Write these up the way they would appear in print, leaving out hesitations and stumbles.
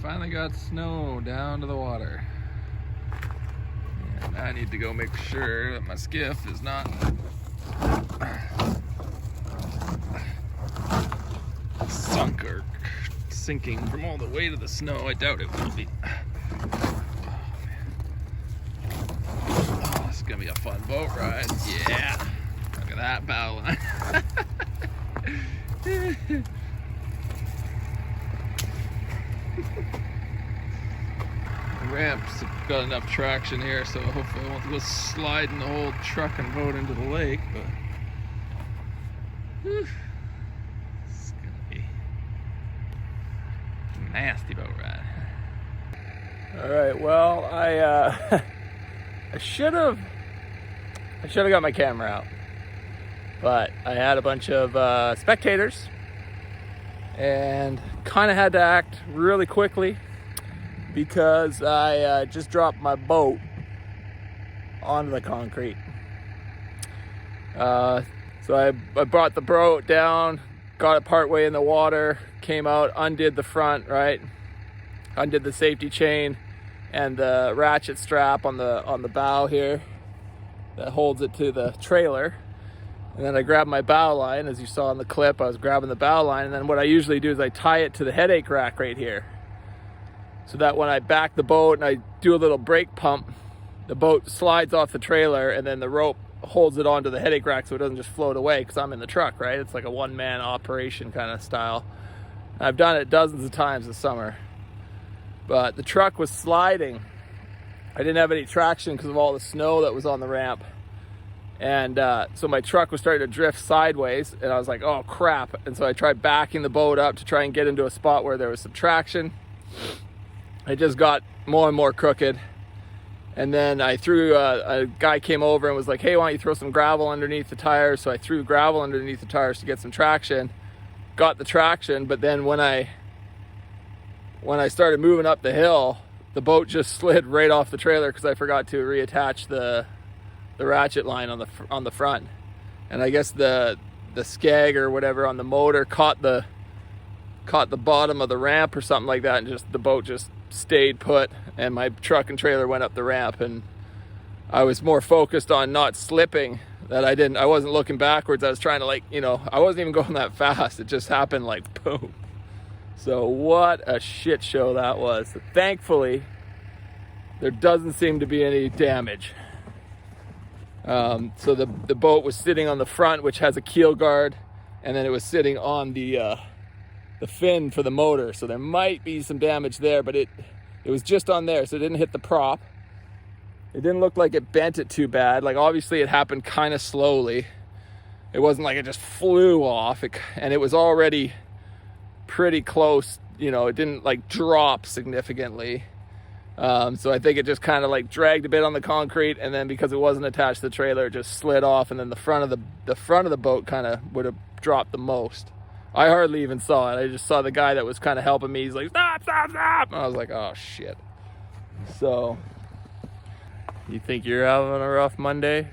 finally got snow down to the water. And I need to go make sure that my skiff is not sunk or sinking from all the weight of the snow. I doubt it will be. Oh, this is gonna be a fun boat ride. Yeah. Look at that bow line. The ramp's got enough traction here, so hopefully I won't have to go sliding the whole truck and boat into the lake, but whew, it's gonna be a nasty boat ride. All right, well, I should have got my camera out, but I had a bunch of spectators and kind of had to act really quickly because I just dropped my boat onto the concrete. So I brought the boat down, got it partway in the water, came out, undid the front, right? Undid the safety chain and the ratchet strap on the bow here that holds it to the trailer. And then I grabbed my bow line. As you saw in the clip, I was grabbing the bow line. And then what I usually do is I tie it to the headache rack right here, so that when I back the boat and I do a little brake pump, the boat slides off the trailer and then the rope holds it onto the headache rack so it doesn't just float away because I'm in the truck, right? It's like a one-man operation kind of style. I've done it dozens of times this summer. But the truck was sliding. I didn't have any traction because of all the snow that was on the ramp. And so my truck was starting to drift sideways and I was like, oh crap. And so I tried backing the boat up to try and get into a spot where there was some traction. It just got more and more crooked. And then I threw, a guy came over and was like, hey, why don't you throw some gravel underneath the tires? So I threw gravel underneath the tires to get some traction. Got the traction, but then when I started moving up the hill, the boat just slid right off the trailer because I forgot to reattach the ratchet line on the front. And I guess the skeg or whatever on the motor caught the bottom of the ramp or something like that, and just the boat just stayed put and my truck and trailer went up the ramp. And I was more focused on not slipping that I wasn't looking backwards. I was trying to, like, I wasn't even going that fast. It just happened like boom. So what a shit show that was. Thankfully, there doesn't seem to be any damage. So the boat was sitting on the front, which has a keel guard, and then it was sitting on the fin for the motor. So there might be some damage there, but it was just on there, so it didn't hit the prop. It didn't look like it bent it too bad. Like, obviously it happened kind of slowly. It wasn't like it just flew off, and it was already pretty close. It didn't like drop significantly. So I think it just kind of like dragged a bit on the concrete, and then because it wasn't attached to the trailer, it just slid off, and then the front of the boat kind of would have dropped the most. I hardly even saw it. I just saw the guy that was kind of helping me. He's like, stop, stop, stop. And I was like, oh shit. So, you think you're having a rough Monday?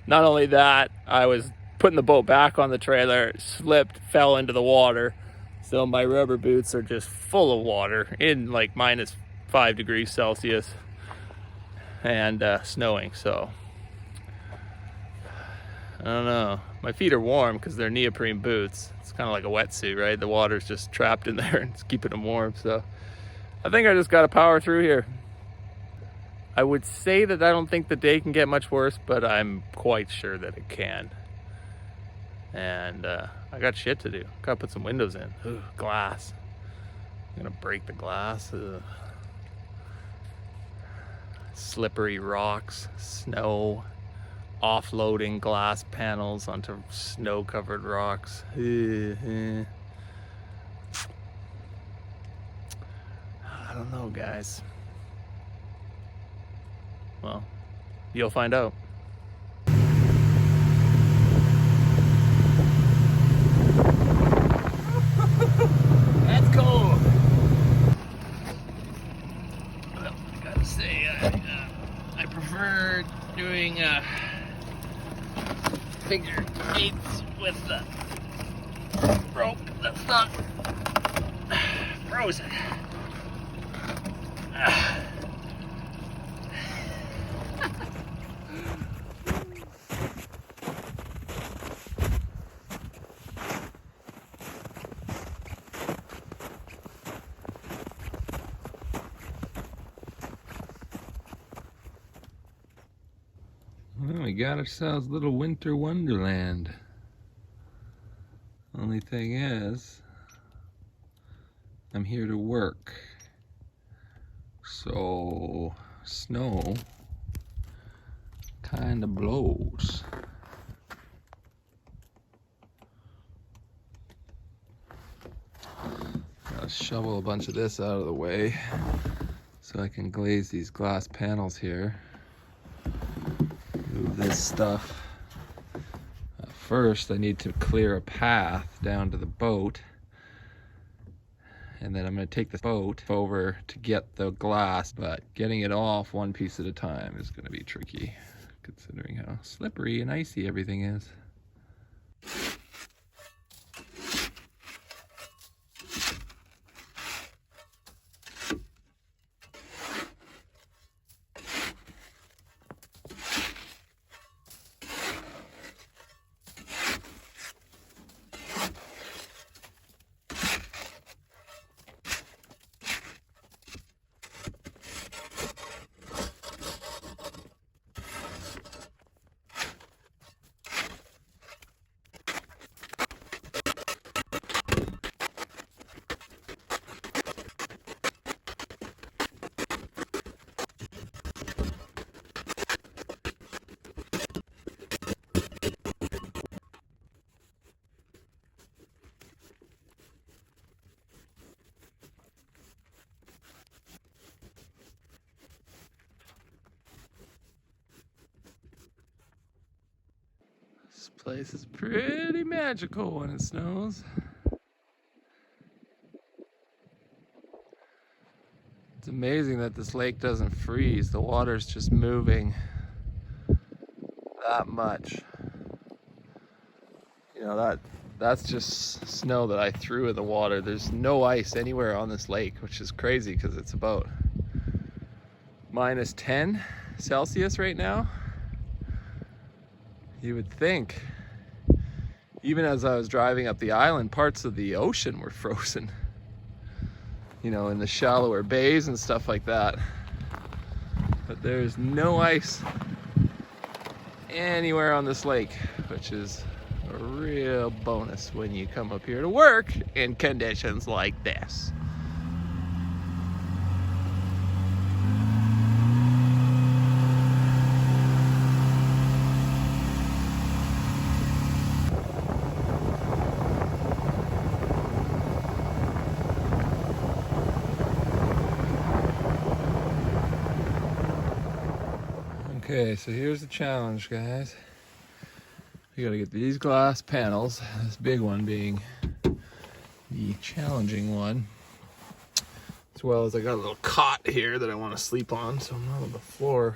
Not only that, I was putting the boat back on the trailer, slipped, fell into the water. So my rubber boots are just full of water in like minus 5 degrees Celsius and snowing. So I don't know. My feet are warm because they're neoprene boots. It's kind of like a wetsuit, right? The water's just trapped in there and it's keeping them warm. So I think I just got to power through here. I would say that I don't think the day can get much worse, but I'm quite sure that it can. And I got shit to do. Gotta put some windows in. Ugh, glass. I'm gonna break the glass. Ugh. Slippery rocks, snow, offloading glass panels onto snow-covered rocks. I don't know, guys. Well, you'll find out. That's cool. Well, I gotta say, I prefer doing figure eights with the rope that's not frozen. Well, we got ourselves a little winter wonderland. Only thing is, I'm here to work. So, snow kind of blows. Gotta shovel a bunch of this out of the way so I can glaze these glass panels here. Move this stuff. First, I need to clear a path down to the boat. And then I'm going to take the boat over to get the glass, but getting it off one piece at a time is going to be tricky, considering how slippery and icy everything is. This place is pretty magical when it snows. It's amazing that this lake doesn't freeze. The water's just moving that much. You know, that's just snow that I threw in the water. There's no ice anywhere on this lake, which is crazy because it's about -10 Celsius right now. You would think, even as I was driving up the island, parts of the ocean were frozen. You know, in the shallower bays and stuff like that. But there's no ice anywhere on this lake, which is a real bonus when you come up here to work in conditions like this. Okay, so here's the challenge, guys. We gotta get these glass panels, this big one being the challenging one, as well as I got a little cot here that I want to sleep on, so I'm not on the floor.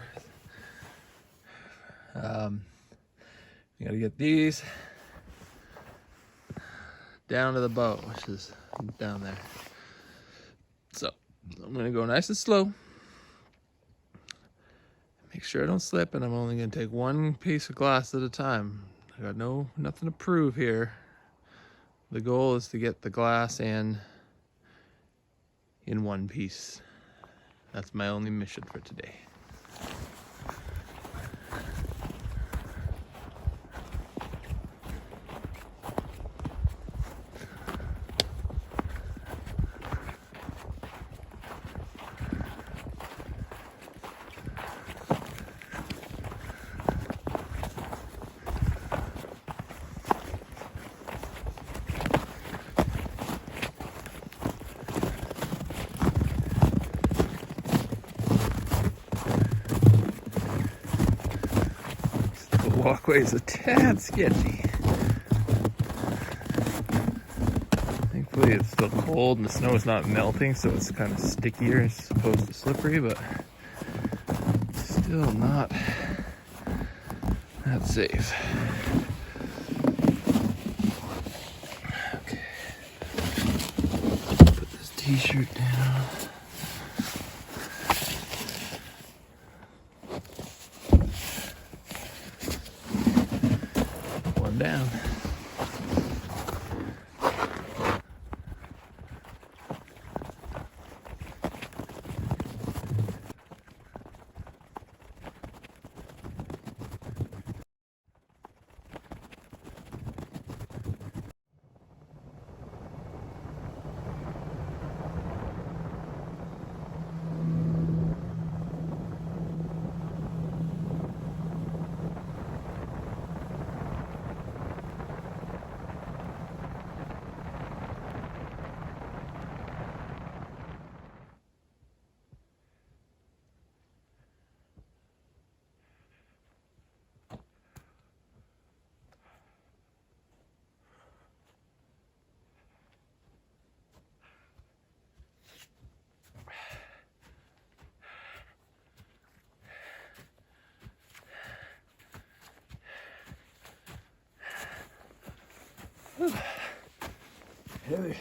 You gotta get these down to the boat, which is down there. So I'm gonna go nice and slow. Make sure I don't slip, and I'm only gonna take one piece of glass at a time. I got nothing to prove here. The goal is to get the glass in one piece. That's my only mission for today. Walkway's a tad sketchy. Thankfully it's still cold and the snow is not melting, so it's kind of stickier as opposed to slippery, but still not that safe. Okay. Put this t-shirt down. down. Heavy.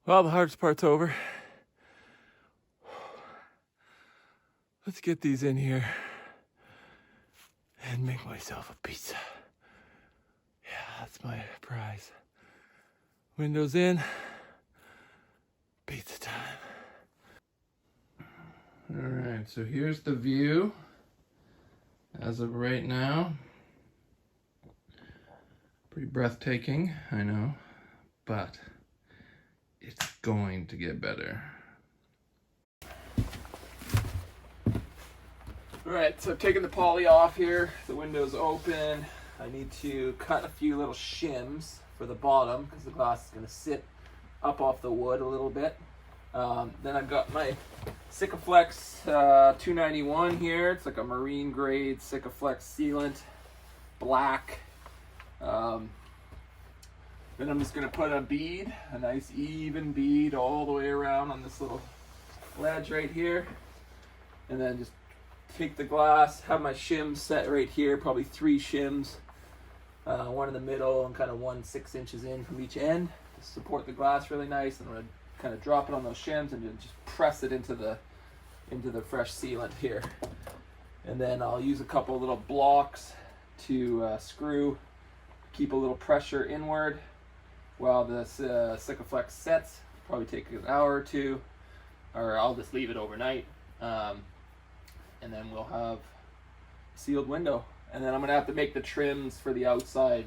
Well, the hardest part's over. Let's get these in here and make myself a pizza. Yeah, that's my prize. Windows in, pizza time. All right, so here's the view as of right now. Pretty breathtaking, I know, but it's going to get better. All right, so I've taken the poly off here. The window's open. I need to cut a few little shims for the bottom because the glass is going to sit up off the wood a little bit. Then I've got my Sikaflex 291 here. It's like a marine grade Sikaflex sealant, black. Then I'm just going to put a bead, a nice even bead all the way around on this little ledge right here. And then just take the glass, have my shims set right here, probably 3 shims. One in the middle and kind of 1 6 inches in from each end to support the glass really nice. And I'm going to kind of drop it on those shims and just press it into the fresh sealant here. And then I'll use a couple little blocks to screw, keep a little pressure inward while this Sikaflex sets. Probably take an hour or two, or I'll just leave it overnight. And then we'll have a sealed window. And then I'm gonna have to make the trims for the outside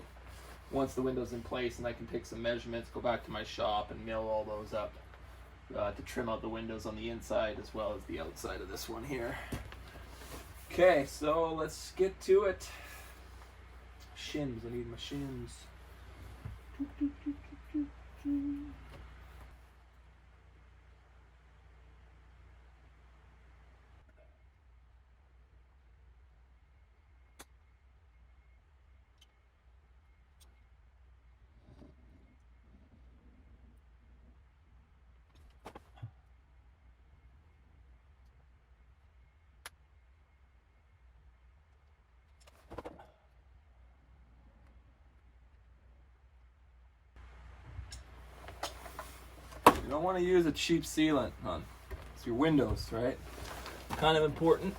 once the window's in place, and I can take some measurements, go back to my shop and mill all those up to trim out the windows on the inside as well as the outside of this one here. Okay, so let's get to it. Shims, I need my shims. You don't want to use a cheap sealant on your windows, right? Kind of important.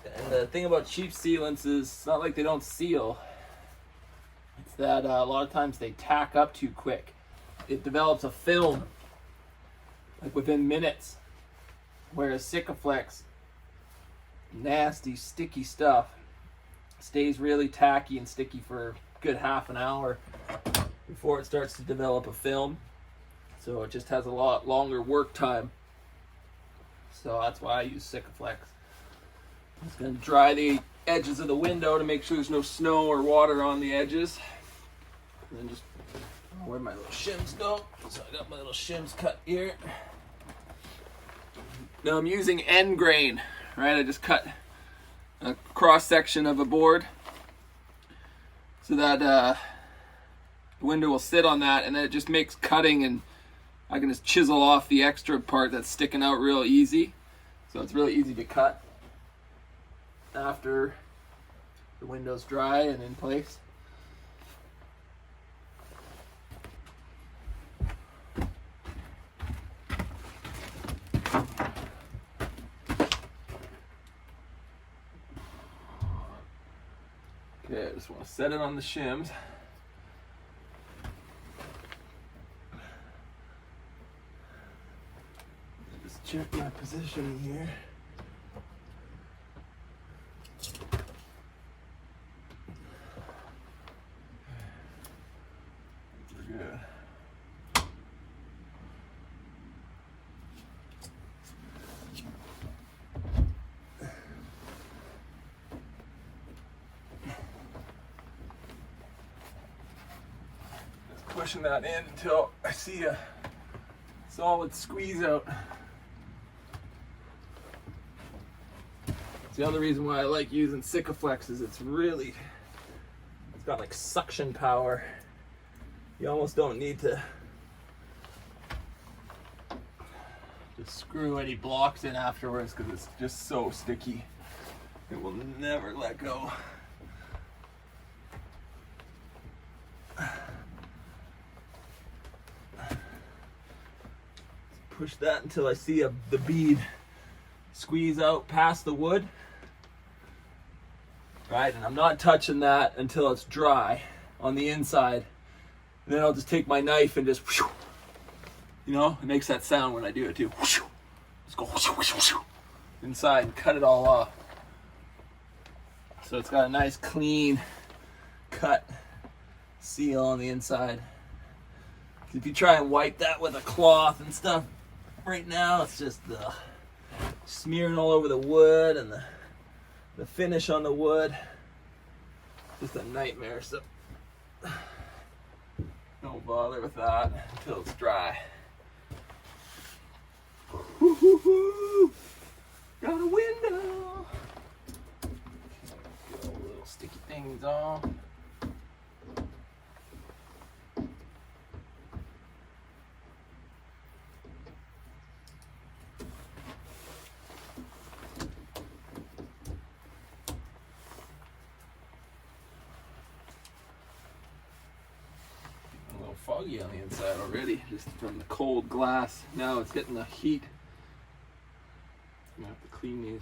And the thing about cheap sealants is it's not like they don't seal. It's that a lot of times they tack up too quick. It develops a film like within minutes. Whereas Sikaflex, nasty, sticky stuff, stays really tacky and sticky for a good half an hour before it starts to develop a film. So it just has a lot longer work time. So that's why I use Sikaflex. I'm just going to dry the edges of the window to make sure there's no snow or water on the edges. And then just where my little shims go. So I got my little shims cut here. Now I'm using end grain, right? I just cut a cross section of a board so that the window will sit on that, and then it just makes cutting, and I can just chisel off the extra part that's sticking out real easy. So it's really easy to cut after the window's dry and in place. Okay, I just want to set it on the shims. Just check my position here. We're good. Pushing that in until I see a solid squeeze out. It's the other reason why I like using Sikaflex is it's got like suction power. You almost don't need to just screw any blocks in afterwards because it's just so sticky. It will never let go. Push that until I see the bead squeeze out past the wood. Right, and I'm not touching that until it's dry on the inside. And then I'll just take my knife and just, you know, it makes that sound when I do it too. Just go inside and cut it all off. So it's got a nice clean cut seal on the inside. If you try and wipe that with a cloth and stuff, right now it's just smearing all over the wood and the finish on the wood. Just a nightmare, so don't bother with that until it's dry. Got a window. Get all the little sticky things off. Foggy on the inside already, just from the cold glass. Now it's hitting the heat. I'm gonna have to clean these.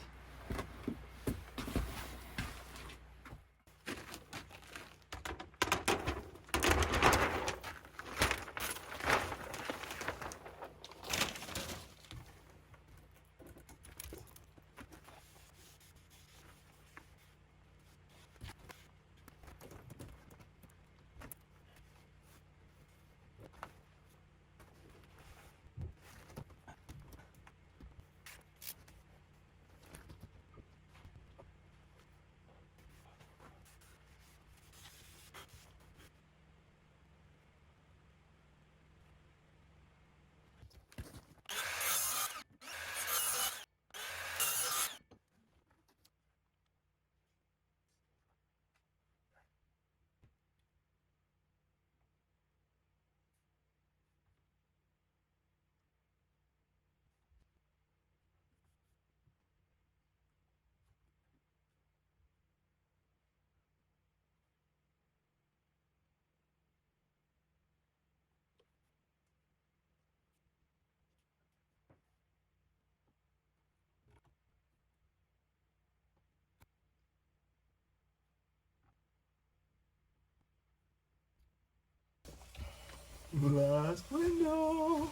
Last window.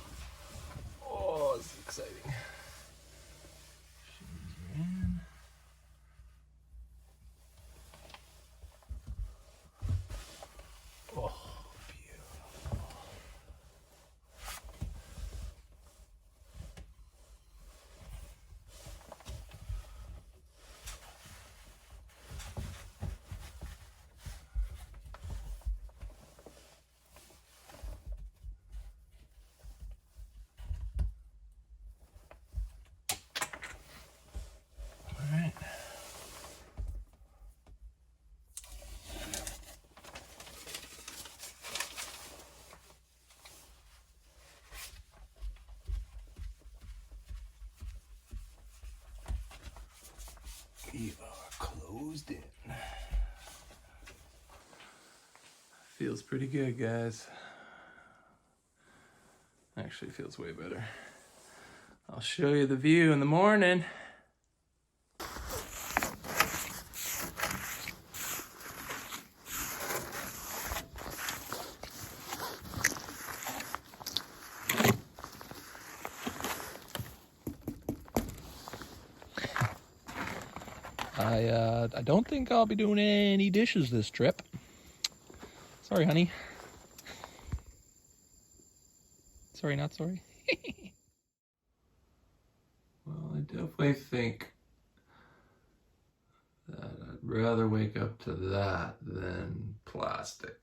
Oh, this is exciting. Shims are in. Oh, beautiful. We are closed in. Feels pretty good, guys. Actually feels way better. I'll show you the view in the morning. I don't think I'll be doing any dishes this trip. Sorry, honey. Sorry, not sorry. Well, I definitely think that I'd rather wake up to that than plastic.